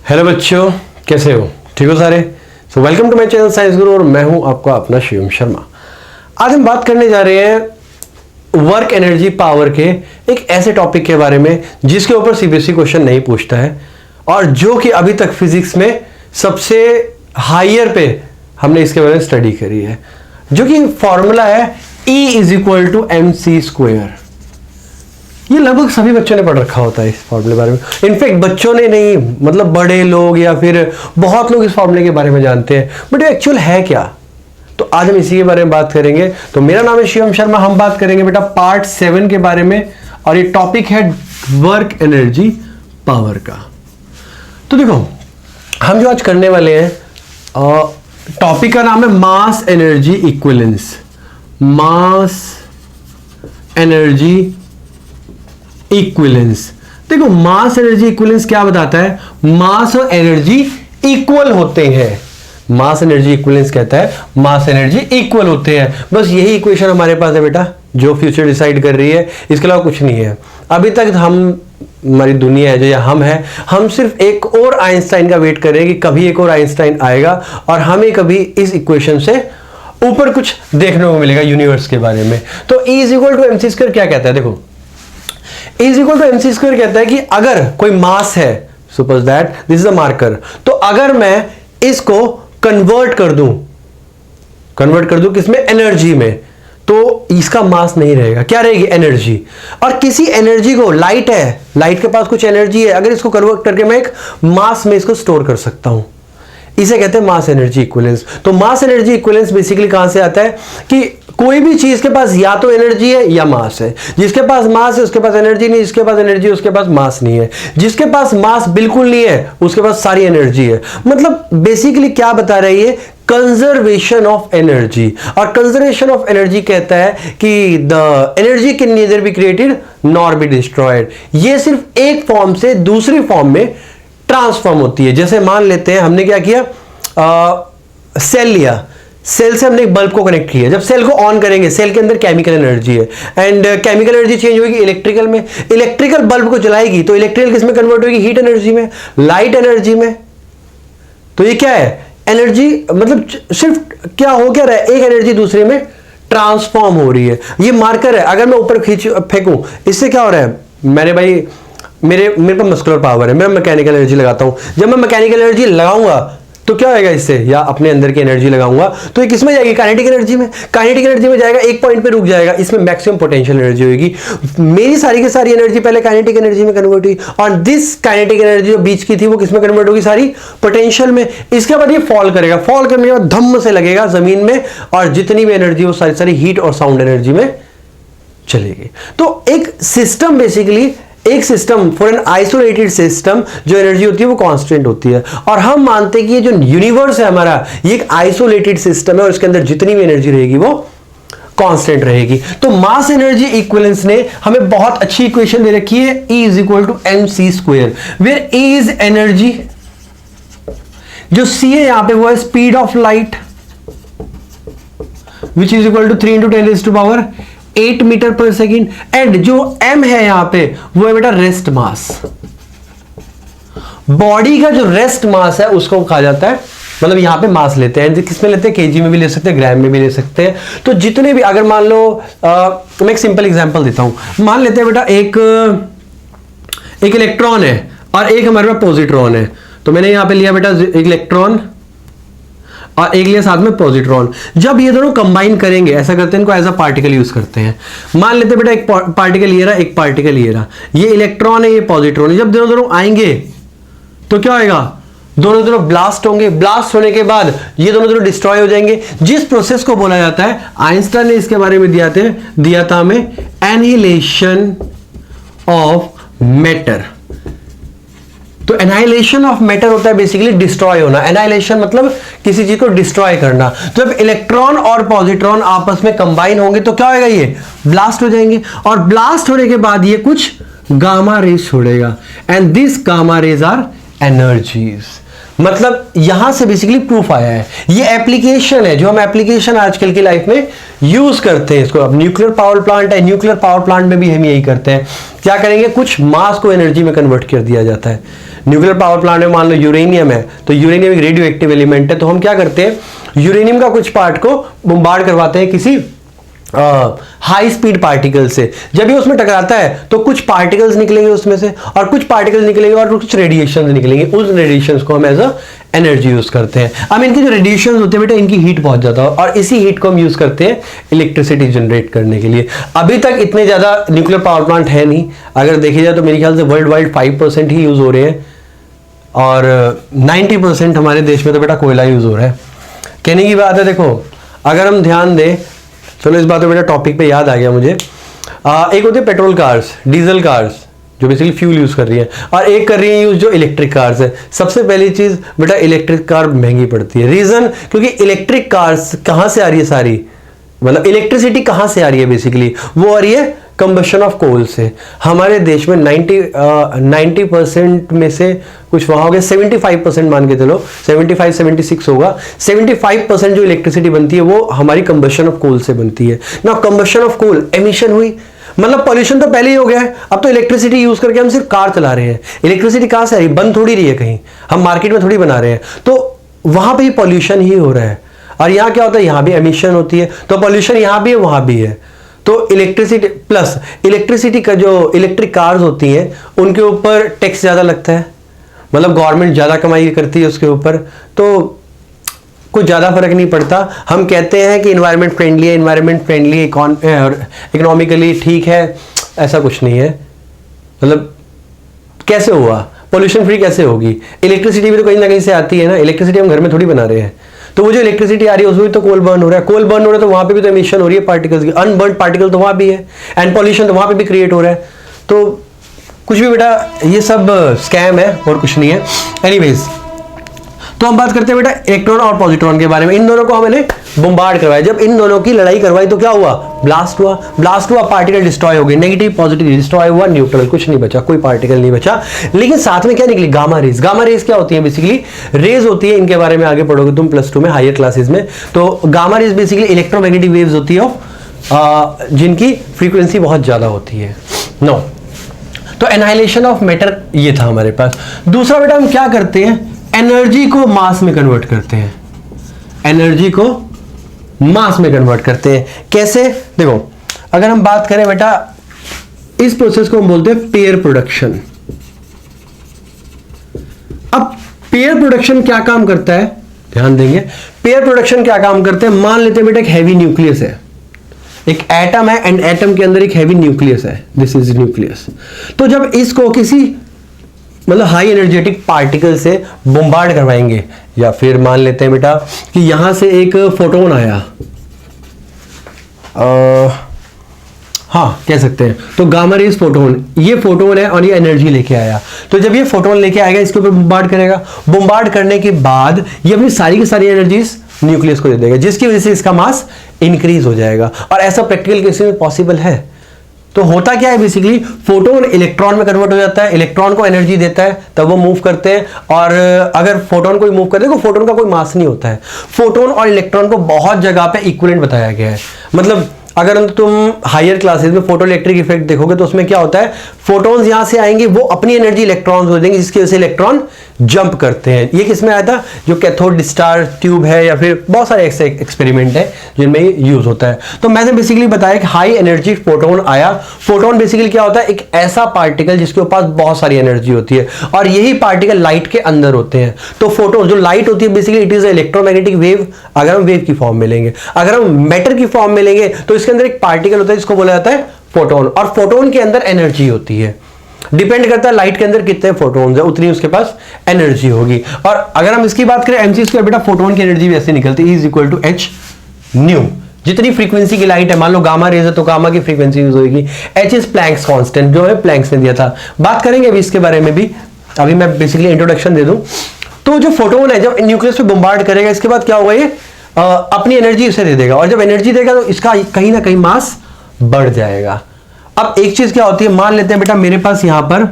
Hello बच्चों, कैसे हो? ठीक हो सारे? So welcome to my channel Science Guru और मैं हूं आपका अपना शिवम शर्मा। आज हम बात करने जा रहे हैं वर्क एनर्जी पावर के एक ऐसे टॉपिक के बारे में जिसके ऊपर सीबीएसई क्वेश्चन नहीं पूछता है और जो कि अभी तक फिजिक्स में सबसे हायर पे हमने इसके बारे में स्टडी करी है, जो कि फॉर्मूला है E=mc²। ये लगभग सभी बच्चों ने पढ़ रखा होता है इस फॉर्मूले के बारे में। इनफैक्ट बच्चों ने नहीं, मतलब बड़े लोग या फिर बहुत लोग इस फॉर्मूले के बारे में जानते हैं, बट ये एक्चुअल है क्या? तो आज हम इसी के बारे में बात करेंगे। तो मेरा नाम है शिवम शर्मा। हम बात करेंगे बेटा पार्ट 7 के बारे में और ये टॉपिक है वर्क एनर्जी पावर का। तो देखो, हम जो आज करने वाले हैं, टॉपिक का नाम है mass energy equivalence. Mass energy equivalence. देखो, मास एनर्जी इक्विवेलेंस क्या बताता है? मास और एनर्जी इक्वल होते हैं। मास एनर्जी इक्विवेलेंस कहता है मास एनर्जी इक्वल होते हैं। बस यही इक्वेशन हमारे पास है बेटा, जो फ्यूचर डिसाइड कर रही है। इसके अलावा कुछ नहीं है। अभी तक हमारी दुनिया है जो या हम है, हम सिर्फ एक और आइंस्टाइन का वेट कर रहे हैं कि कभी एक और आइंस्टाइन आएगा और हमें कभी इस इक्वेशन से ऊपर कुछ देखने को मिलेगा यूनिवर्स के बारे में। तो E=mc² क्या कहता है? देखो, E=mc² कहता है कि अगर कोई मास है, suppose that this is a marker, तो अगर मैं इसको कन्वर्ट कर दूं किसमें? एनर्जी में, तो इसका मास नहीं रहेगा। क्या रहेगी? एनर्जी। और किसी एनर्जी को, लाइट है, लाइट के पास कुछ एनर्जी है, अगर इसको कन्वर्ट करके मैं एक मास में इसको स्टोर कर सकता हूं, इसे कहते हैं मास एनर्जी इक्विवेलेंस। तो मास एनर्जी इक्विवेलेंस बेसिकली कहां से आता है कि कोई भी चीज के पास या तो एनर्जी है या मास है। जिसके पास मास है उसके पास एनर्जी नहीं, जिसके पास एनर्जी है उसके पास मास नहीं है, जिसके पास मास बिल्कुल नहीं है उसके पास सारी एनर्जी है। मतलब बेसिकली क्या बता रही है? Conservation of energy. और कंजर्वेशन ऑफ एनर्जी कहता है कि the energy can neither be created nor be destroyed. ये सिर्फ एक फॉर्म से दूसरी फॉर्म में ट्रांसफॉर्म होती है। जैसे मान लेते हैं हमने क्या किया, सेल लिया, सेल से हमने एक बल्ब को कनेक्ट किया। जब सेल को ऑन करेंगे, सेल के अंदर केमिकल एनर्जी है एंड केमिकल एनर्जी चेंज होगी इलेक्ट्रिकल में। इलेक्ट्रिकल बल्ब को जलाएगी तो इलेक्ट्रिकल किस में कन्वर्ट होगी? हीट एनर्जी में, लाइट एनर्जी में। तो ये क्या है? एनर्जी। मतलब सिर्फ क्या हो क्या रहा है? एक एनर्जी दूसरे में ट्रांसफॉर्म हो रही है। ये मार्कर है, अगर मैं ऊपर फेंकूं, इससे क्या हो रहा है? मेरे पास मस्कुलर पावर है, मैं मैकेनिकल एनर्जी लगाता हूं। जब मैं मैकेनिकल एनर्जी लगाऊंगा तो क्या होगा इससे? या अपने अंदर की एनर्जी लगाऊंगा तो ये किसमें जाएगी? काइनेटिक एनर्जी में। काइनेटिक एनर्जी में जाएगा, एक पॉइंट पे रुक जाएगा, इसमें मैक्सिमम पोटेंशियल एनर्जी होगी। मेरी सारी की सारी एनर्जी पहले काइनेटिक एनर्जी में कन्वर्ट हुई और दिस काइनेटिक एनर्जी जो बीच की थी वो किसमें कन्वर्ट होगी? सारी पोटेंशियल में। इसके बाद ये फॉल करेगा, फॉल करने के बाद धम्म से लगेगा जमीन में और जितनी भी एनर्जी वो सारी सारी हीट और साउंड एनर्जी में चलेगी। तो एक सिस्टम, बेसिकली एक system for an isolated system, जो एनर्जी होती है वो कांस्टेंट होती है। और हम मानते हैं कि ये जो यूनिवर्स है हमारा, ये एक आइसोलेटेड सिस्टम है और इसके अंदर जितनी भी एनर्जी रहेगी वो कांस्टेंट रहेगी। तो मास एनर्जी इक्विवेलेंस ने हमें बहुत अच्छी इक्वेशन दे रखी है, E=mc², where E is energy, जो C है यहां पे वो है speed of light, which is equal to 3 × 10⁸ metre per second. And जो M है यहां पे वो है बेटा रेस्ट मास। बॉडी का जो रेस्ट मास है उसको कहा जाता है, मतलब यहां पे मास लेते हैं, किसमें लेते हैं? केजी में भी ले सकते हैं, ग्राम में भी ले सकते हैं। तो जितने भी, अगर मान लो मैं एक सिंपल एग्जांपल देता हूं। मान लेते हैं बेटा एक इलेक्ट्रॉन है और एक हमारे पास पॉजिट्रॉन है। तो मैंने यहां पे लिया बेटा एक इलेक्ट्रॉन और एक लिया साथ में पॉजिट्रॉन। जब ये दोनों कंबाइन करेंगे, ऐसा करते हैं, इनको एज अ पार्टिकल यूज करते हैं। मान लेते हैं बेटा एक पार्टिकल ये रहा, एक पार्टिकल ये रहा, ये इलेक्ट्रॉन है, ये पॉजिट्रॉन है। जब दोनों आएंगे तो क्या होगा? दोनों ब्लास्ट होंगे। ब्लास्ट होने के बाद ये दोनों डिस्ट्रॉय हो जाएंगे, जिस प्रोसेस को बोला जाता है, आइंस्टाइन ने इसके बारे में दिया था हमें, एनिहिलेशन ऑफ मैटर। तो एनाइलेशन ऑफ मैटर होता है बेसिकली डिस्ट्रॉय होना। एनाइलेशन मतलब किसी चीज को डिस्ट्रॉय करना। तो जब इलेक्ट्रॉन और पॉजिट्रॉन आपस में कंबाइन होंगे तो क्या होगा? ये ब्लास्ट हो जाएंगे और ब्लास्ट होने के बाद ये कुछ गामा रेज छोड़ेगा and this gamma rays are energies. मतलब यहां से बेसिकली प्रूफ आया है। ये एप्लीकेशन है जो हम एप्लीकेशन आजकल की लाइफ में यूज करते हैं इसको। अब न्यूक्लियर पावर प्लांट है, न्यूक्लियर पावर प्लांट में भी हम यही करते हैं। क्या करेंगे? कुछ मास को एनर्जी में कन्वर्ट कर दिया जाता है। न्यूक्लियर पावर प्लांट में मान लो यूरेनियम है, तो यूरेनियम एक रेडियो एक्टिव एलिमेंट है, तो हम क्या करते हैं, यूरेनियम का कुछ पार्ट को बम्बार्ड करवाते हैं किसी हाई स्पीड पार्टिकल से। जब ये उसमें टकराता है तो कुछ पार्टिकल्स निकलेंगे उसमें से, और कुछ पार्टिकल्स निकलेंगे और कुछ रेडिएशन निकलेंगे। उस रेडिएशंस को हम एज अ एनर्जी यूज करते हैं। अब इनके जो रेडिएशन होते हैं बेटा, इनकी हीट बहुत ज्यादा है, और इसी हीट को हम यूज करते हैं इलेक्ट्रिसिटी जनरेट करने के लिए। अभी तक इतने ज्यादा न्यूक्लियर पावर प्लांट है नहीं, अगर देखी जाए तो मेरे ख्याल से वर्ल्ड वाइड 5% ही यूज हो रहे हैं, और 90% हमारे देश में तो बेटा कोयला यूज हो रहा है। कहने की बात है, देखो अगर हम ध्यान दें, चलो इस बात पे बेटा टॉपिक पे याद आ गया मुझे, एक होती है पेट्रोल कार्स, डीजल कार्स जो बेसिकली फ्यूल यूज कर रही है, और एक कर रही है यूज जो इलेक्ट्रिक कार्स है। सबसे पहली चीज बेटा, इलेक्ट्रिक कार महंगी पड़ती है। रीजन, क्योंकि इलेक्ट्रिक कार्स कहां से आ रही है सारी, मतलब इलेक्ट्रिसिटी कहां से आ रही है, बेसिकली वो आ रही है कंबशन ऑफ कोल से। हमारे देश में 90% में से कुछ वहां हो गया 75% मान के चलो, 75-76 होगा। 75% जो इलेक्ट्रिसिटी बनती है वो हमारी कंबशन ऑफ कोल से बनती है ना। कंबशन ऑफ कोल, एमिशन हुई, मतलब पॉल्यूशन तो पहले ही हो गया है, अब तो इलेक्ट्रिसिटी यूज करके हम सिर्फ कार चला रहे हैं। इलेक्ट्रिसिटी कहां से आ रही है, बन थोड़ी रही है कहीं, हम मार्केट में थोड़ी बना रहे हैं, तो वहां पर ही पॉल्यूशन ही हो रहा है। और यहां क्या होता है, यहां भी एमिशन होती है, तो पॉल्यूशन यहां भी है वहां भी है। तो इलेक्ट्रिसिटी प्लस इलेक्ट्रिसिटी का जो इलेक्ट्रिक कार्स होती हैं उनके ऊपर टैक्स ज्यादा लगता है, मतलब गवर्नमेंट ज्यादा कमाई करती है उसके ऊपर, तो कुछ ज्यादा फर्क नहीं पड़ता। हम कहते हैं कि इन्वायरमेंट फ्रेंडली है, इन्वायरमेंट फ्रेंडली इकोनॉमिकली ठीक है, ऐसा कुछ नहीं है। मतलब कैसे हुआ, पोल्यूशन फ्री कैसे होगी, इलेक्ट्रिसिटी भी तो कहीं ना कहीं से आती है ना, इलेक्ट्रिसिटी हम घर में थोड़ी बना रहे हैं। तो वो जो इलेक्ट्रिसिटी आ रही है उसमें तो कोल बर्न हो रहा है, कोल बर्न हो रहा है तो वहां पे भी तो एमिशन हो रही है पार्टिकल्स की, अनबर्न पार्टिकल तो वहां भी है, एंड पॉल्यूशन तो वहां पे भी क्रिएट हो रहा है। तो कुछ भी बेटा ये सब स्कैम है और कुछ नहीं है। एनीवेज, तो हम बात करते हैं बेटा इलेक्ट्रॉन और पॉजिट्रॉन के बारे में। इन दोनों को हमने बम्बार्ड करवाया, जब इन दोनों की लड़ाई करवाई तो क्या हुआ, ब्लास्ट हुआ। ब्लास्ट हुआ, पार्टिकल डिस्ट्रॉय हो गए, नेगेटिव पॉजिटिव डिस्ट्रॉय हुआ, न्यूट्रल कुछ नहीं बचा, कोई पार्टिकल नहीं बचा। लेकिन साथ में क्या निकली, गामा रेज। गामा रेज क्या होती है, बेसिकली रेज होती है, इनके बारे में आगे पढ़ोगे तुम +2 में हायर क्लासेस में। तो gamma rays basically electromagnetic waves होती है जिनकी फ्रीक्वेंसी बहुत ज्यादा होती है। नो, तो एनाहिलेशन ऑफ मैटर ये था हमारे पास। दूसरा बेटा हम क्या करते हैं, एनर्जी को मास में कन्वर्ट करते हैं। एनर्जी को मास में कन्वर्ट करते हैं कैसे, देखो अगर हम बात करें बेटा, इस प्रोसेस को हम बोलते हैं पेयर प्रोडक्शन। अब पेयर प्रोडक्शन क्या काम करता है, ध्यान देंगे, पेयर प्रोडक्शन क्या काम करते हैं। मान लेते हैं बेटा एक हैवी न्यूक्लियस है, एक एटम है, एंड एटम के अंदर एक हैवी न्यूक्लियस है, दिस इज न्यूक्लियस। तो जब इसको किसी मतलब हाई एनर्जेटिक पार्टिकल से बम्बार्ड करवाएंगे, या फिर मान लेते हैं बेटा कि यहां से एक फोटोन आया, हाँ कह सकते हैं, तो गामा रेज फोटोन, ये फोटोन है और ये एनर्जी लेके आया। तो जब ये फोटोन लेके आएगा, इसके ऊपर बम्बार्ड करेगा, बम्बार्ड करने के बाद ये अपनी सारी की सारी एनर्जीज न्यूक्लियस को दे देगा, जिसकी वजह से इसका मास इंक्रीज हो जाएगा। और ऐसा प्रैक्टिकल केस में पॉसिबल है। तो होता क्या है, बेसिकली फोटोन इलेक्ट्रॉन में कन्वर्ट हो जाता है, इलेक्ट्रॉन को एनर्जी देता है, तब वो मूव करते हैं। और अगर फोटोन को मूव करते हैं तो फोटोन का कोई मास नहीं होता है। फोटोन और इलेक्ट्रॉन को बहुत जगह पे इक्विवेलेंट बताया गया है। मतलब अगर तुम हायर क्लासेस में फोटो इलेक्ट्रिक इफेक्ट देखोगे तो उसमें क्या होता है, फोटोन्स यहां से आएंगे, वो अपनी एनर्जी इलेक्ट्रॉन्स को देंगे, जिसकी वजह से इलेक्ट्रॉन जंप करते हैं। ये किसमें आया था, जो कैथोड डिस्चार्ज ट्यूब है, या फिर बहुत सारे ऐसे एक्सपेरिमेंट है जिनमें ये यूज होता है। तो मैंने बेसिकली बताया कि हाई एनर्जी फोटोन आया। फोटोन बेसिकली क्या होता है, एक ऐसा पार्टिकल जिसके पास बहुत सारी एनर्जी होती है, और यही पार्टिकल लाइट के अंदर होते हैं। तो फोटोन जो लाइट होती है basically it is electromagnetic wave, अगर हम वेव की फॉर्म में लेंगे। अगर हम मैटर की फॉर्म में लेंगे तो इसके अंदर एक पार्टिकल होता है जिसको बोला जाता है फोटोन, और फोटोन के अंदर एनर्जी होती है। डिपेंड करता है लाइट के अंदर कितने फोटोन्स है, उतनी उसके पास एनर्जी होगी। और अगर हम इसकी बात करें mc² बेटा, फोटोन की एनर्जी भी ऐसे निकलती है, E = h/nu। जितनी फ्रीक्वेंसी की लाइट है, मान लो गामा रेज है तो गामा की फ्रीक्वेंसी यूज होगी। h इज प्लैंक्स कांस्टेंट, जो है प्लैंक्स ने दिया था। बात करेंगे अभी इसके बारे में भी, अभी मैं बेसिकली इंट्रोडक्शन दे दूं। तो जो फोटोन है जब न्यूक्लियस पे बम्बार्ड करेगा, इसके बाद क्या होगा, ये अपनी एनर्जी इसे दे देगा, और जब एनर्जी देगा तो इसका कहीं ना कहीं मास बढ़ जाएगा। अब एक चीज क्या होती है, मान लेते हैं बेटा मेरे पास यहां पर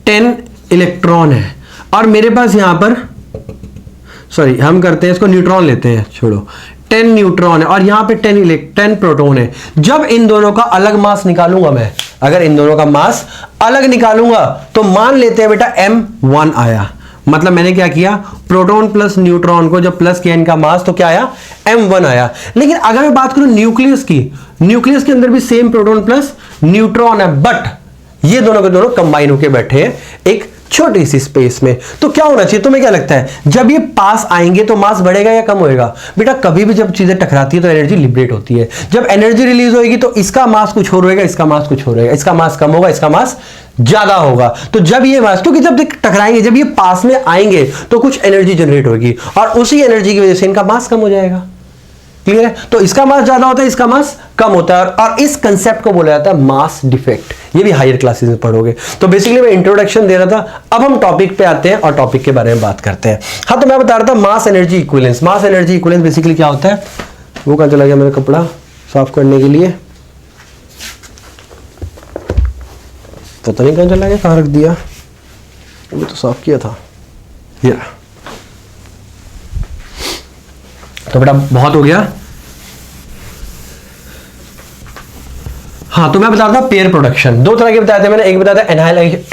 10 इलेक्ट्रॉन है, और मेरे पास यहां पर सॉरी हम करते हैं इसको न्यूट्रॉन लेते हैं, छोड़ो 10 न्यूट्रॉन है, और यहां पे 10 प्रोटॉन है। जब इन दोनों का अलग मास निकालूंगा मैं, अगर इन दोनों का मास अलग निकालूंगा तो मान लेते हैं बेटा m1 आया, मतलब मैंने क्या किया, प्रोटॉन प्लस न्यूट्रॉन को जब प्लस किया इनका मास तो क्या आया, m1 आया। लेकिन अगर मैं बात करूं न्यूक्लियस की, न्यूक्लियस के अंदर भी सेम प्रोटॉन प्लस न्यूट्रॉन है, बट ये दोनों के दोनों कंबाइन होकर बैठे हैं एक छोटी सी स्पेस में। तो क्या होना चाहिए, तुम्हें क्या लगता है, जब ये पास आएंगे तो मास बढ़ेगा या कम होएगा? बेटा कभी भी जब चीजें टकराती है तो एनर्जी लिबरेट होती है। जब एनर्जी रिलीज होगी तो इसका मास कुछ और होएगा, इसका मास कुछ और रहेगा, इसका मास कम होगा, इसका मास ज्यादा होगा। तो जब ये मास, क्योंकि जब टकराएंगे, जब ये पास में आएंगे तो कुछ एनर्जी जनरेट होगी और उसी एनर्जी की वजह से इनका मास कम हो जाएगा। क्लियर है? तो इसका मास ज्यादा होता है, इसका मास कम होता है, और इस कंसेप्ट को बोला जाता है मास डिफेक्ट। ये भी हायर क्लासेस में पढ़ोगे। तो बेसिकली मैं इंट्रोडक्शन दे रहा था, अब हम टॉपिक पे आते हैं और टॉपिक के बारे में बात करते हैं। हाँ, तो मैं बता रहा था mass energy equivalence. Mass energy equivalence basically क्या होता है, वो कहां चला गया मेरा कपड़ा साफ करने के लिए, पता नहीं कहां चला गया, कहां रख दिया, वो तो साफ किया था। तो बेटा बहुत हो गया। हाँ, तो मैं बता रहा था पेयर प्रोडक्शन, दो तरह के बताए थे मैंने। एक बताया था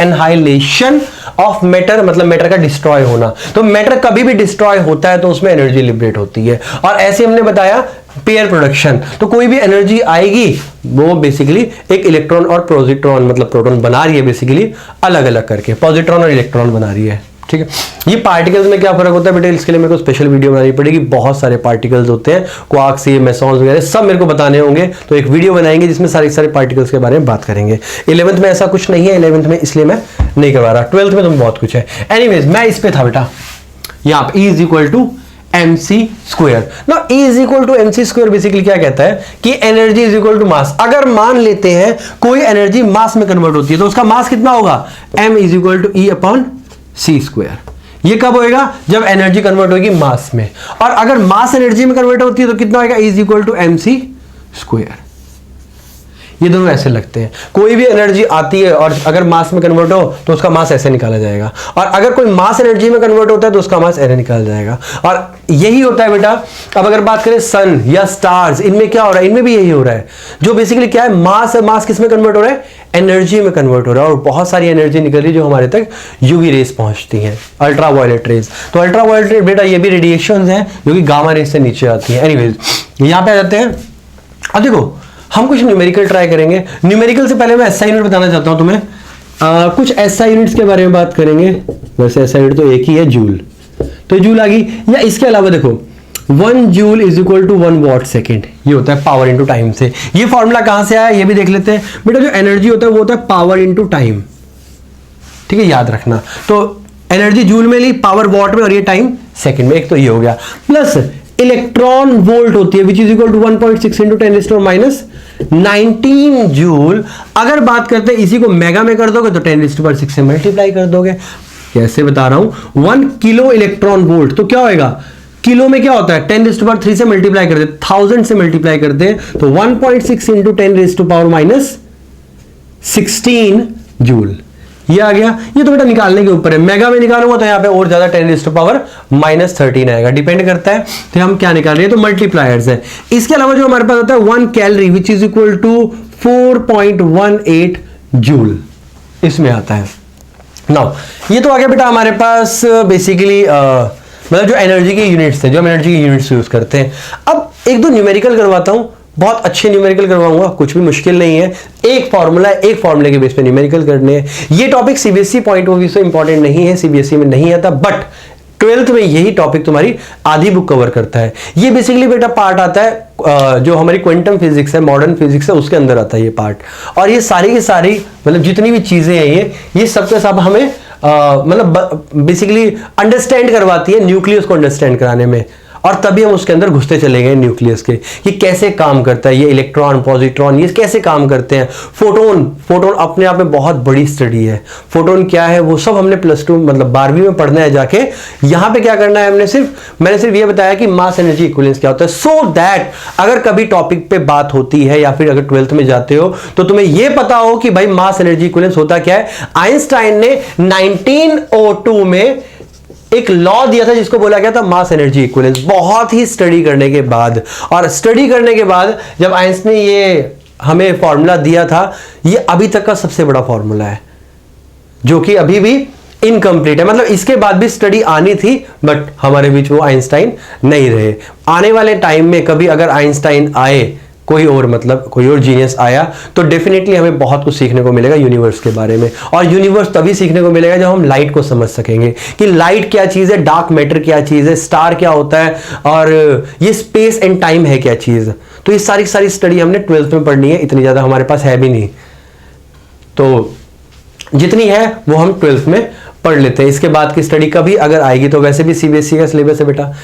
एनहाइलेशन ऑफ मैटर, मतलब मैटर का डिस्ट्रॉय होना। तो मैटर कभी भी डिस्ट्रॉय होता है तो उसमें एनर्जी लिबरेट होती है। और ऐसे हमने बताया पेयर प्रोडक्शन, तो कोई भी एनर्जी आएगी वो बेसिकली एक इलेक्ट्रॉन और पॉजिट्रॉन, मतलब प्रोटॉन बना रही है बेसिकली अलग अलग करके, पॉजिट्रॉन और इलेक्ट्रॉन बना रही है। ठीक है, ये पार्टिकल्स में क्या फर्क होता है बेटा, इसके लिए मेरे को स्पेशल वीडियो बनानी पड़ेगी। बहुत सारे पार्टिकल्स होते हैं, क्वार्क्स, ये मेसॉन्स वगैरह सब मेरे को बताने होंगे, तो एक वीडियो बनाएंगे जिसमें सारे पार्टिकल्स के बारे में बात करेंगे। 11th में ऐसा कुछ नहीं है, 11th में इसलिए मैं नहीं करवा रहा, 12th में तो बहुत कुछ है। एनीवेज मैं इस पे था बेटा, यहाँ पे E is equal to mc square. ना E is equal to mc square basically क्या कहता है कि energy is equal to mass. अगर मान लेते हैं कोई एनर्जी मास में कन्वर्ट होती है तो उसका मास कितना होगा, m is equal to E upon c square. ये कब होएगा, जब एनर्जी कन्वर्ट होगी मास में। और अगर मास एनर्जी में कन्वर्ट होती है तो कितना होएगा, E is equal to mc square. ये दोनों ऐसे लगते हैं। कोई भी एनर्जी आती है और अगर मास में कन्वर्ट हो तो उसका मास ऐसे निकाला जाएगा, और अगर कोई मास एनर्जी में कन्वर्ट होता है तो उसका मास ऐसे निकाला जाएगा। और यही होता है बेटा। अब अगर बात करें सन या स्टार्स, इनमें क्या हो रहा है, इनमें भी यही हो रहा है। जो बेसिकली क्या है, मास किस में कन्वर्ट हो रहा है, एनर्जी में कन्वर्ट हो रहा है, और बहुत सारी एनर्जी निकल रही है जो हमारे तक यूवी रेस पहुंचती हैं, अल्ट्रा वायलेट रेस। तो अल्ट्रा वायलेट रेस बेटा ये भी रेडिएशन है जो कि गामा रेस से नीचे आती है। एनीवेज यहां पे आ जाते हैं। अब देखो हम कुछ न्यूमेरिकल ट्राई करेंगे। न्यूमेरिकल से पहले मैं एसआई यूनिट बताना चाहता हूं तुम्हें। कुछ एसआई यूनिट्स के बारे में बात करेंगे। वैसे एसआई यूनिट तो एक ही है, जूल, तो जूल आ गई। या इसके अलावा देखो 1 joule is equal to 1 watt second, ये होता है पावर इंटू टाइम से। ये फॉर्मूला कहां से आया ये भी देख लेते हैं बेटा। जो एनर्जी होता है वो होता है पावर इंटू टाइम, ठीक है, याद रखना। तो एनर्जी जूल में ली, पावर वॉट में, और ये टाइम सेकेंड में। एक तो ये हो गया, प्लस इलेक्ट्रॉन वोल्ट होती है which is equal to 1.6 into 10⁻⁹ joule. अगर बात करते हैं इसी को मेगा में कर दोगे तो 10⁻6 से मल्टीप्लाई कर दोगे। कैसे बता रहा हूं, 1 किलो इलेक्ट्रॉन वोल्ट, तो क्या होएगा, किलो में क्या होता है, 10⁻³ से मल्टीप्लाई कर दे, 1000 से मल्टीप्लाई कर दे तो 1.6 इंटू 10⁻16 जूल। ये आ गया। ये तो बेटा निकालने के ऊपर है। मेगा में निकालूंगा तो यहाँ पे और ज्यादा 10⁻⁻13 आएगा, डिपेंड करता है तो हम क्या निकाल रहे हैं, तो मल्टीप्लायर्स है। इसके अलावा जो हमारे पास होता है 1 calorie which is equal to 4.18 joule, इसमें आता है। नाउ ये तो आ गया बेटा हमारे पास बेसिकली मतलब जो एनर्जी की यूनिट्स है, जो हम एनर्जी की यूनिट्स यूज करते हैं। अब एक दो न्यूमेरिकल करवाता हूं, बहुत अच्छे न्यूमेरिकल करवाऊंगा, कुछ भी मुश्किल नहीं है। एक फॉर्मूला है, एक फॉर्मूले के बेस पे न्यूमेरिकल करने हैं। ये topic CBSE point of view से इंपॉर्टेंट नहीं है, सीबीएसई में नहीं आता, बट 12th में यही टॉपिक तुम्हारी आधी बुक कवर करता है। ये बेसिकली बेटा पार्ट आता है जो हमारी क्वांटम फिजिक्स है, मॉडर्न फिजिक्स है, उसके अंदर आता है ये पार्ट। और ये सारी की सारी मतलब जितनी भी चीजें हैं ये सब के सब हमें मतलब बेसिकली अंडरस्टैंड करवाती है, न्यूक्लियस को अंडरस्टैंड कराने में। और तभी हम उसके अंदर घुसते चले गए न्यूक्लियस के, कि कैसे काम करता है ये इलेक्ट्रॉन, पॉजिट्रॉन, ये कैसे काम करते हैं। फोटोन अपने आप में बहुत बड़ी स्टडी है। फोटोन क्या है वो सब हमने +2 मतलब 12वीं में पढ़ना है जाके। यहां पे क्या करना है, मैंने सिर्फ ये बताया कि मास एनर्जी इक्विवेलेंस क्या होता है, सो दैट अगर कभी टॉपिक पे बात होती है या फिर अगर 12th में जाते हो तो तुम्हें ये पता हो कि भाई मास एनर्जी इक्विवेलेंस होता क्या है। आइंस्टाइन ने 1902 में एक लॉ दिया था जिसको बोला गया था मास एनर्जी इक्विवेलेंस। बहुत ही स्टडी करने के बाद, और स्टडी करने के बाद जब आइंस्टाइन ने ये हमें फॉर्मूला दिया था, ये अभी तक का सबसे बड़ा फॉर्मूला है जो कि अभी भी इनकम्प्लीट है। मतलब इसके बाद भी स्टडी आनी थी, बट हमारे बीच वो आइंस्टाइन नहीं रहे। आने वाले टाइम में कभी अगर आइंस्टाइन आए, कोई और मतलब कोई और जीनियस आया, तो डेफिनेटली हमें बहुत कुछ सीखने को मिलेगा यूनिवर्स के बारे में। और यूनिवर्स तभी सीखने को मिलेगा जब हम लाइट को समझ सकेंगे कि लाइट क्या चीज है, डार्क मैटर क्या चीज है, स्टार क्या होता है, और ये स्पेस एंड टाइम है क्या चीज। तो ये सारी स्टडी हमने 12th में पढ़नी है, इतनी ज्यादा हमारे पास है भी नहीं, तो जितनी है वो हम 12th में पढ़ लेते हैं। इसके बाद की स्टडी कभी अगर आएगी तो वैसे भी सीबीएसई का सिलेबस है बेटा,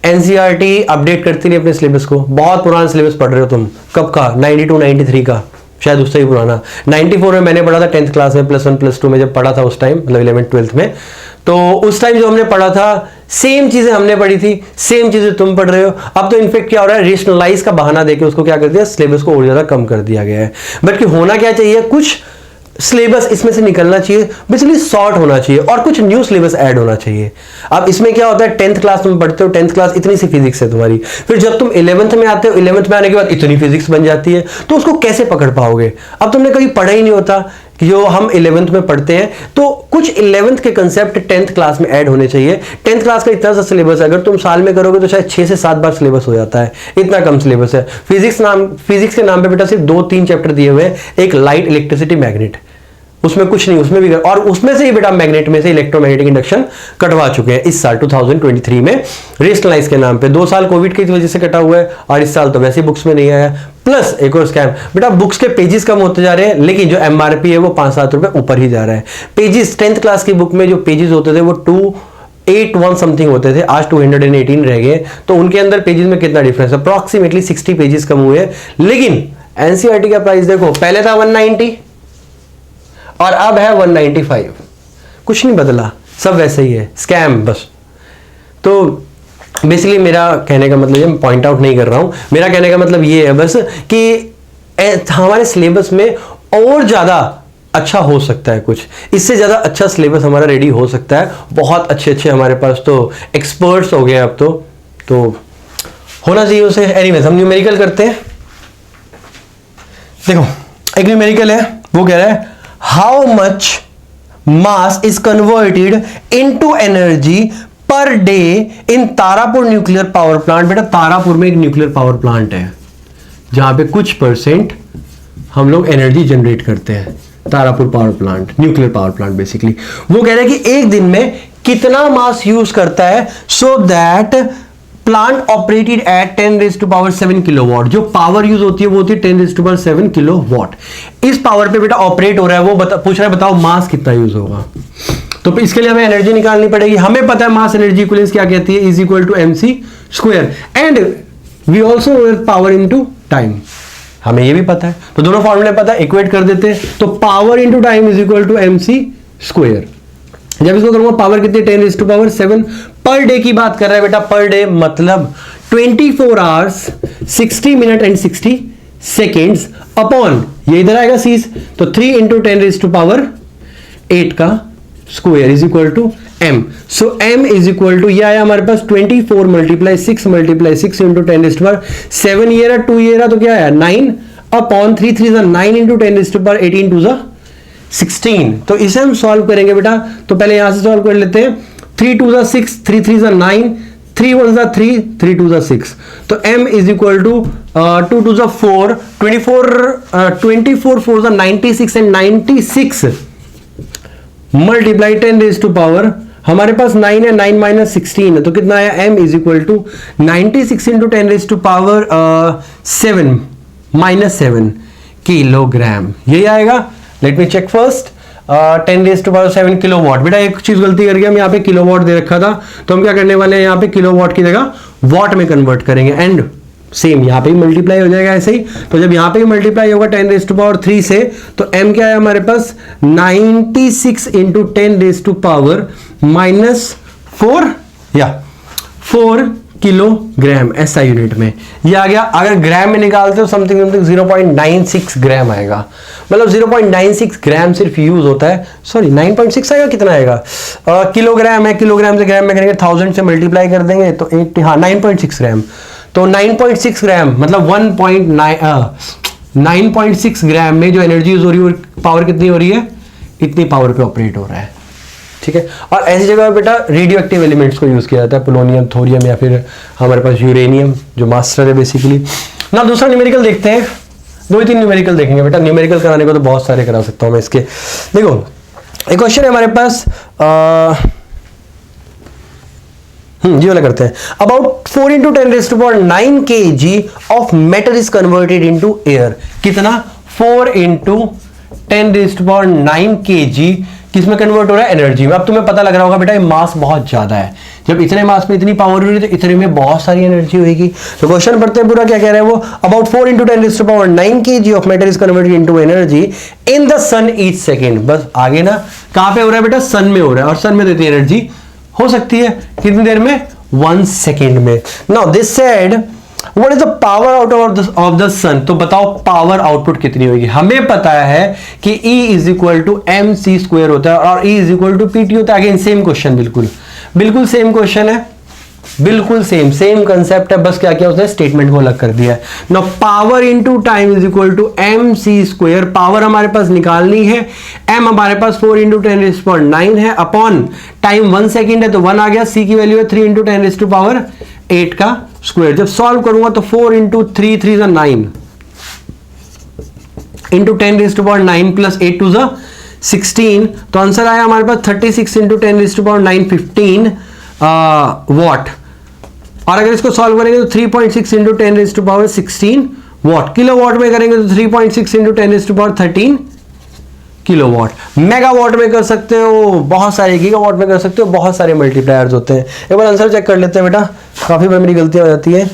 एनसीईआरटी अपडेट करती नहीं अपने सिलेबस को। बहुत पुराना सिलेबस पढ़ रहे हो तुम, कब का, 92 93 का, शायद उससे ही पुराना। 94 में मैंने पढ़ा था 10th क्लास में, +1 +2 में जब पढ़ा था उस टाइम, मतलब 11th 12th में। तो उस टाइम जो हमने पढ़ा था सेम चीजें हमने पढ़ी थी, सेम चीजें तुम पढ़ रहे हो। अब तो इनफेक्ट क्या हो रहा है, रेशनलाइज का बहाना देके उसको क्या कर दिया, सिलेबस को और ज्यादा कम कर दिया गया है। बट होना क्या चाहिए, कुछ सिलेबस इसमें से निकलना चाहिए, बेसिकली शॉर्ट होना चाहिए, और कुछ न्यू सिलेबस ऐड होना चाहिए। अब इसमें क्या होता है, 10th क्लास तुम पढ़ते हो, 10th क्लास इतनी सी फिजिक्स है तुम्हारी, फिर जब तुम 11th में आते हो, 11th में आने के बाद इतनी फिजिक्स बन जाती है, तो उसको कैसे पकड़ पाओगे। अब तुमने कभी पढ़ा ही नहीं होता कि जो हम 11th में पढ़ते हैं, तो कुछ 11th के कंसेप्ट 10th क्लास में ऐड होने चाहिए। 10th क्लास का इतना सा सिलेबस अगर तुम साल में करोगे तो शायद 6 से 7 बार सिलेबस हो जाता है, इतना कम सिलेबस है। फिजिक्स के नाम पे बेटा सिर्फ 2-3 चैप्टर दिए हुए हैं, एक लाइट, इलेक्ट्रिसिटी, मैग्नेट, उसमें कुछ नहीं, उसमें भी, और उसमें से ही बेटा मैग्नेट में से इलेक्ट्रोमैग्नेटिक इंडक्शन कटवा चुके हैं इस साल 2023 में रेशनलाइज के नाम पे। 2 साल कोविड की वजह से कटा हुआ है, और इस साल तो वैसे बुक्स में नहीं आया। प्लस एक और स्कैम बेटा, बुक्स के पेजेस कम होते जा रहे हैं, लेकिन जो एमआरपी है वो 5-7 रुपए ऊपर ही जा रहा है। पेजेस 10th क्लास की बुक में जो पेजेस होते थे वो 281 समथिंग होते थे, आज 218 रह गए। तो उनके अंदर पेजेस में कितना डिफरेंस है, अप्रॉक्सीमेटली 60 पेजेस कम हुए। लेकिन एनसीईआरटी का प्राइस देखो, पहले था 190 और अब है 195, कुछ नहीं बदला, सब वैसे ही है, स्कैम बस। तो बेसिकली मेरा कहने का मतलब, ये मैं पॉइंट आउट नहीं कर रहा हूं, मेरा कहने का मतलब ये है बस कि हमारे सिलेबस में और ज्यादा अच्छा हो सकता है, कुछ इससे ज्यादा अच्छा सिलेबस हमारा रेडी हो सकता है। बहुत अच्छे हमारे पास तो एक्सपर्ट्स हो गए अब तो होना चाहिए उसे। एनीवेज हम न्यूमेरिकल करते हैं। देखो एक न्यूमेरिकल है, वो कह रहा है how much mass is converted into energy per day in Tarapur nuclear power plant. बेटा तारापुर में एक न्यूक्लियर पावर प्लांट है जहां पे कुछ % हम लोग एनर्जी जनरेट करते हैं। Tarapur power plant, nuclear power plant basically. वो कह रहे हैं कि एक दिन में कितना मास यूज करता है so that plant operated at 10⁻⁷ kilowatt. जो पावर यूज होती है वो होती है 10⁻⁷ किलोवाट। इस पावर पे बेटा ऑपरेट हो रहा है, वो पूछ रहा है बताओ मास कितना यूज होगा। तो इसके लिए हमें एनर्जी निकालनी पड़ेगी। हमें पता है मास एनर्जी इक्विवेलेंस क्या कहती है, is equal to mc², and we also know power into time, हमें ये भी पता है। तो दोनों फॉर्मूले पता है, इक्वेट कर देते हैं। तो power into time is equal to mc²। जब इसको करूंगा पावर कितनी, 10⁻⁷। पर डे की बात कर रहा है बेटा, पर डे मतलब 24 hours 60 minute and 60 seconds upon, ये इधर आएगा सीज, तो 3 × 10⁸ का square is equal to m। So m is equal to, ये आया हमारे पास 24 × 6 × 6 × 10⁷, ये रहा 2 ये रहा, तो क्या आया 9 अपॉन 3 3 9 × 10⁻18 2 16। तो इसे हम सॉल्व करेंगे बेटा। तो पहले यहां से सॉल्व कर लेते हैं। 3 2 6, 3 3 9, 3 1 3, 3 2 6। तो m is equal to 2 2 4, 24 4 96 and 96 multiply 10⁻, हमारे पास 9 है, 9 माइनस 16 है, तो कितना आया, m is equal to 96 × 10⁻7 kilogram, यही आएगा। Let me check first. 10⁻7 kilowatt. बेटा एक चीज गलती करके हम यहाँ पे किलोवाट दे रखा था, तो हम क्या करने वाले हैं, यहाँ पे किलोवाट की जगह वॉट में कन्वर्ट करेंगे, एंड सेम यहाँ पे ही मल्टीप्लाई हो जाएगा ऐसे ही। तो जब यहाँ पे ही मल्टीप्लाई होगा 10⁻3 से, तो m क्या है हमारे पास 96 × 10⁻⁻4 या 4 किलोग्राम ऐसा यूनिट में ये आ गया। अगर ग्राम में निकालते हो समथिंग 0.96 ग्राम आएगा, मतलब 0.96 ग्राम सिर्फ यूज होता है। सॉरी 9.6 आएगा, कितना आएगा, किलोग्राम है, किलोग्राम से ग्राम में करेंगे, 1000 से मल्टीप्लाई कर देंगे तो 9.6 ग्राम। तो 9.6 ग्राम मतलब 9.6 ग्राम में जो एनर्जी यूज हो रही है पावर कितनी हो रही है, इतनी पावर पे ऑपरेट हो रहा है। ठीक है, और ऐसी जगह बेटा रेडियो एक्टिव एलिमेंट्स को यूज किया जाता है, पोलोनियम, थोरियम या फिर हमारे पास यूरेनियम जो मास्टर है बेसिकली ना। दूसरा न्यूमेरिकल देखते हैं, 2-3 न्यूमेरिकल देखेंगे बेटा। न्यूमेरिकल कराने को तो बहुत सारे करा सकता हूं मैं इसके। देखो एक क्वेश्चन है हमारे पास, ये वाला करते हैं। About 4 × 10⁹ kg of metal is converted into air. कितना? 4 × 10⁹ kg किसमें कन्वर्ट हो रहा है? एनर्जी में। अब तुम्हें पता लग रहा होगा बेटा ये मास बहुत ज्यादा है, जब इतने मास में इतनी पावर हो रही है तो इतने में बहुत सारी एनर्जी होगी। तो क्वेश्चन पढ़ते हैं पूरा, क्या कह रहा है वो। About 4 × 10⁹ kg of metal is converted into energy in the sun each second. बस आगे ना कहां पे हो रहा है बेटा? सन में हो रहा है, और सन में तो इतनी एनर्जी हो सकती है कितनी देर में? 1 सेकेंड में। Now this said what is the power out of the sun. तो बताओ पावर आउटपुट कितनी होगी। हमें पता है कि E = mc² होता है और E = pt होता है। अगेन सेम क्वेश्चन, बिल्कुल सेम क्वेश्चन है, बिल्कुल सेम कंसेप्ट है, बस क्या किया उसने? स्टेटमेंट को अलग कर दिया है। Now power into time = mc²। Power हमारे पास निकालनी है, m हमारे पास 4 × 10⁹ है, अपॉन टाइम 1 सेकेंड है तो 1 आ गया, c की वैल्यू है 3 × 10⁸ का स्क्वायर। जब सॉल्व करूंगा तो 4 × 3 3 = 9 इंटू 10⁹ प्लस 8 2 16। तो आंसर आया हमारे पास 36 × 10⁹ 15 वॉट। और अगर इसको सॉल्व करेंगे तो 3.6 × 10⁻16 वॉट। किलोवाट में करेंगे तो 3.6 × 10⁻13 किलोवाट। मेगावाट में कर सकते हो बहुत सारे, गीगावाट में कर सकते हो बहुत सारे मल्टीप्लायर्स होते हैं। एक बार आंसर चेक कर लेते हैं बेटा, काफी बार मेरी गलतियां हो जाती है,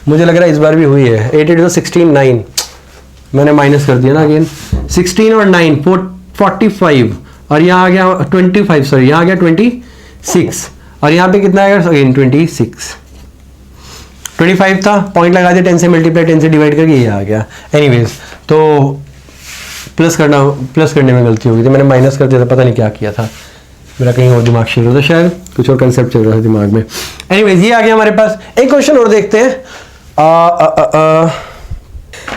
मुझे लग रहा है इस बार भी हुई है। 8 × 16 9, मैंने माइनस कर दिया ना अगेन। 16 और 9 45, और यहाँ आ गया 25, सॉरी यहाँ आ गया 26, और यहाँ पे कितना आएगा? अगेन 26। 25 था, पॉइंट लगा दिया, 10 से मल्टीप्लाई 10 से डिवाइड करके ये आ गया। एनीवेज तो प्लस करने में गलती हो गई थी, मैंने माइनस कर दिया था, पता नहीं क्या किया था, मेरा कहीं और दिमाग शेयर होता, शायद कुछ और कंसेप्ट चल रहा था दिमाग में। एनीवेज ये आ गया हमारे पास। एक क्वेश्चन और देखते हैं।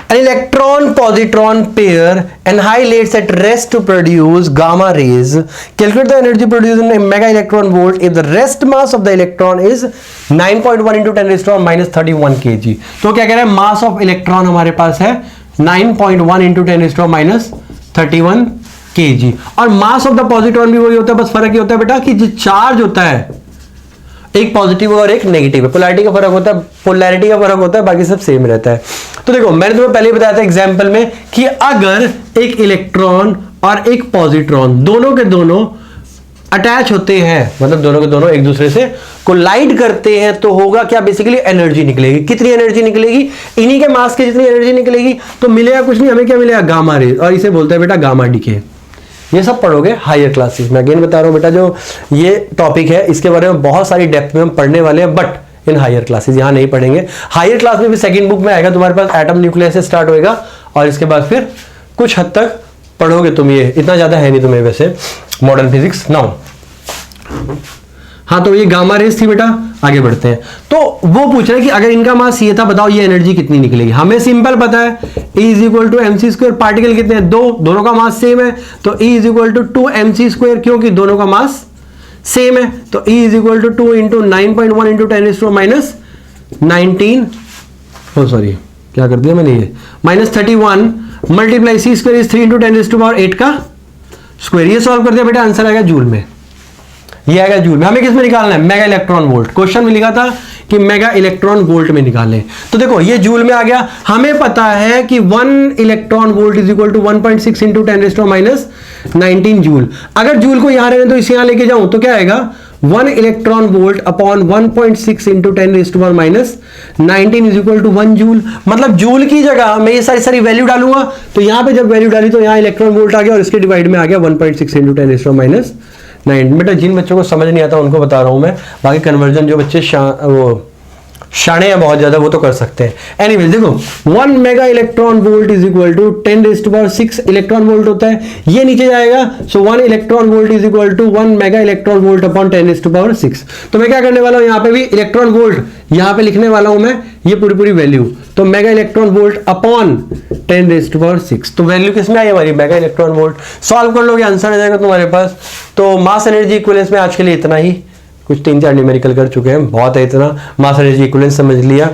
An electron-positron pair annihilates at rest to produce gamma rays. Calculate the energy produced in a mega electron volt if the rest mass of the electron is 9.1 × 10⁻31 kg. तो क्या कह रहा है? मास ऑफ इलेक्ट्रॉन हमारे पास है 9.1 × 10⁻31 kg, और mass of the positron भी वही होता है, बस फर्क ये होता है बेटा कि जो चार्ज होता है एक पॉजिटिव और एक नेगेटिव है, पोलैरिटी का फर्क होता है, बाकी सब सेम रहता है। तो देखो मैंने तुम्हें पहले ही बताया था एग्जांपल में कि अगर एक इलेक्ट्रॉन और एक पॉजिट्रॉन दोनों के दोनों अटैच होते हैं, मतलब दोनों के दोनों एक दूसरे से कोलाइड करते हैं, तो होगा क्या? बेसिकली एनर्जी निकलेगी। कितनी एनर्जी निकलेगी? इन्हीं के मास की जितनी एनर्जी निकलेगी। तो मिलेगा कुछ नहीं, हमें क्या मिलेगा? गामा रे, और इसे बोलते हैं बेटा गामा डीके। ये सब पढ़ोगे हायर क्लासेस में। अगेन बता रहा हूं बेटा, जो ये टॉपिक है इसके बारे में बहुत सारी डेप्थ में हम पढ़ने वाले हैं, बट इन हायर क्लासेस, यहां नहीं पढ़ेंगे। हायर क्लास में भी सेकंड बुक में आएगा, तुम्हारे पास एटम न्यूक्लियस से स्टार्ट होएगा, और इसके बाद फिर कुछ हद तक पढ़ोगे तुम। ये इतना ज्यादा है नहीं तुम्हें वैसे मॉडर्न फिजिक्स। नाउ हाँ, तो ये गामा रेस थी बेटा। आगे बढ़ते हैं। तो वो पूछ रहा है कि अगर इनका मास ये था, बताओ ये एनर्जी कितनी निकलेगी। हमें सिंपल पता है E = mc²। पार्टिकल कितने हैं? दोनों का मास सेम है, तो E = 2 mc², क्योंकि दोनों का मास सेम है। तो E = 2 × 9.1 × 10⁻19 सॉरी क्या कर दिया मैंने, ये -31 मल्टीप्लाई c² इज 3 × 10⁸ का स्क्वायर। ये सॉल्व कर दिया बेटा, आंसर आएगा जूल में। ये आएगा जूल में। हमें किस में निकालना है? Mega electron volt. क्वेश्चन में लिखा था कि मेगा इलेक्ट्रॉन वोल्ट में निकालें, तो देखो ये जूल में आ गया। हमें पता है कि 1 इलेक्ट्रॉन वोल्ट = 1.6 × 10⁻19 जूल। अगर जूल को यहां रहने तो इसे यहां लेके जाऊं तो क्या आएगा? 1 इलेक्ट्रॉन वोल्ट अपॉन 1.6 × 10⁻19 = 1 जूल। मतलब जूल की जगह मैं ये सारी वैल्यू डालूंगा, तो यहां पे जब वैल्यू डाली तो यहां इलेक्ट्रॉन वोल्ट आ गया, और इसके डिवाइड में आ गया 1.6 × 10⁻9। बेटा जिन बच्चों को समझ नहीं आता उनको बता रहा हूं मैं, बाकी कन्वर्जन जो बच्चे वो शाणे हैं बहुत ज्यादा, वो तो कर सकते हैं। एनीवेज देखो 1 mega electron volt is equal to 10⁻6 electron volt होता है, ये नीचे जाएगा। So 1 electron volt is equal to 1 mega electron volt upon 10⁻6। तो मैं क्या करने वाला हूं, यहां पे भी इलेक्ट्रॉन वोल्ट यहां पे लिखने वाला हूं मैं, ये पूरी वैल्यू, तो मेगा इलेक्ट्रॉन वोल्ट अपॉन 10⁻6। तो वैल्यू किसमें आई हमारी, मेगा इलेक्ट्रॉन वोल्ट। सॉल्व कर लोगे आंसर आ जाएगा तुम्हारे पास। तो मास एनर्जी इक्विवेलेंस में आज के लिए इतना ही, कुछ 3-4 न्यूमेरिकल कर चुके हैं, बहुत है इतना। मास एनर्जी इक्विवेलेंस समझ लिया,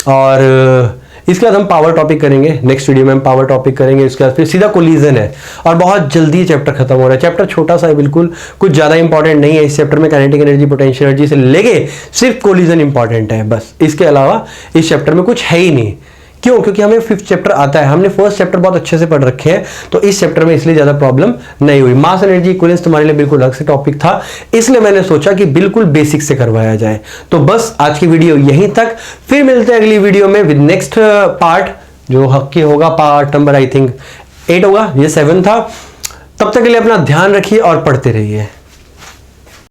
और इसके बाद हम पावर टॉपिक करेंगे, नेक्स्ट वीडियो में हम पावर टॉपिक करेंगे। इसके बाद फिर सीधा कोलिजन है, और बहुत जल्दी चैप्टर खत्म हो रहा है। चैप्टर छोटा सा है बिल्कुल, कुछ ज्यादा इंपॉर्टेंट नहीं है इस चैप्टर में। काइनेटिक एनर्जी, पोटेंशियल एनर्जी से लेके सिर्फ कोलिजन इंपॉर्टेंट है बस, इसके अलावा इस चैप्टर में कुछ है ही नहीं। क्यों? क्योंकि हमें 5th चैप्टर आता है, हमने 1st चैप्टर बहुत अच्छे से पढ़ रखे हैं, तो इस चैप्टर में इसलिए ज्यादा प्रॉब्लम नहीं हुई। मास एनर्जी इक्विवेलेंस तुम्हारे लिए बिल्कुल अलग से टॉपिक था, इसलिए मैंने सोचा कि बिल्कुल बेसिक से करवाया जाए। तो बस आज की वीडियो यहीं तक, फिर मिलते हैं अगली वीडियो में विद नेक्स्ट पार्ट, जो हक्की होगा पार्ट नंबर आई थिंक 8 होगा, ये 7 था। तब तक के लिए अपना ध्यान रखिए और पढ़ते रहिए।